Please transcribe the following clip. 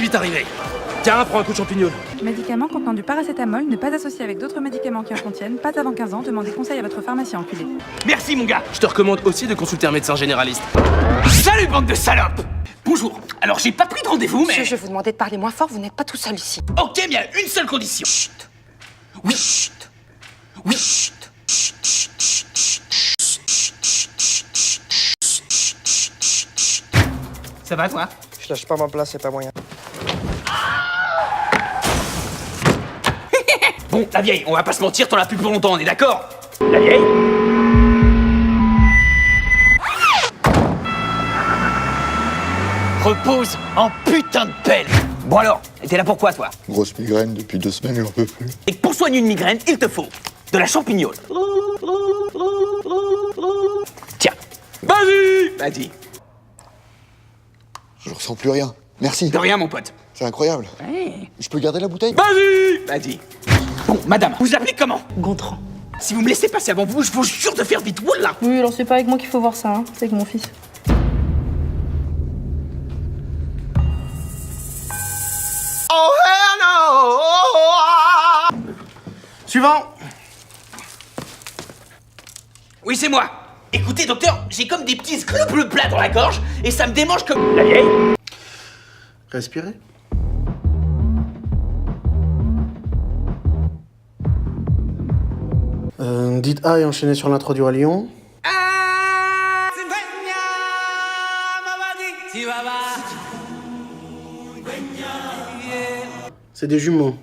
vite arriver. Tiens, prends un coup de champignon. Médicaments contenant du paracétamol, ne pas associer avec d'autres médicaments qui en contiennent, pas avant 15 ans, demandez conseil à votre pharmacien enculé. Merci mon gars. Je te recommande aussi de consulter un médecin généraliste. Salut bande de salopes. Bonjour. Alors j'ai pas pris de rendez-vous mais... Je vous demandais de parler moins fort, vous n'êtes pas tout seul ici. Ok, mais à une seule condition. Chut. Oui, chut. Oui, chut. Ça va toi? Je lâche pas ma place, c'est pas moyen. Bon, la vieille, on va pas se mentir, t'en as plus pour longtemps, on est d'accord? La vieille? Repose en putain de pelle. Bon alors, t'es là pourquoi toi? Grosse migraine depuis 2 semaines, j'en peux plus. Et pour soigner une migraine, il te faut de la champignole. Tiens, vas-y. Vas-y. Je ressens plus rien. Merci. De rien mon pote. C'est incroyable. Ouais. Je peux garder la bouteille? Vas-y. Vas-y. Bon, madame, vous appelez comment? Gontran. Si vous me laissez passer avant vous, je vous jure de faire vite. Wallah. Oui, alors c'est pas avec moi qu'il faut voir ça, hein. C'est avec mon fils. Oh hell no. Suivant. Oui, c'est moi. Écoutez, docteur, j'ai comme des petits scruples plats dans la gorge et ça me démange comme... La vieille? Respirez. Dites A et enchaînez sur l'introduit à Lyon. C'est des jumeaux.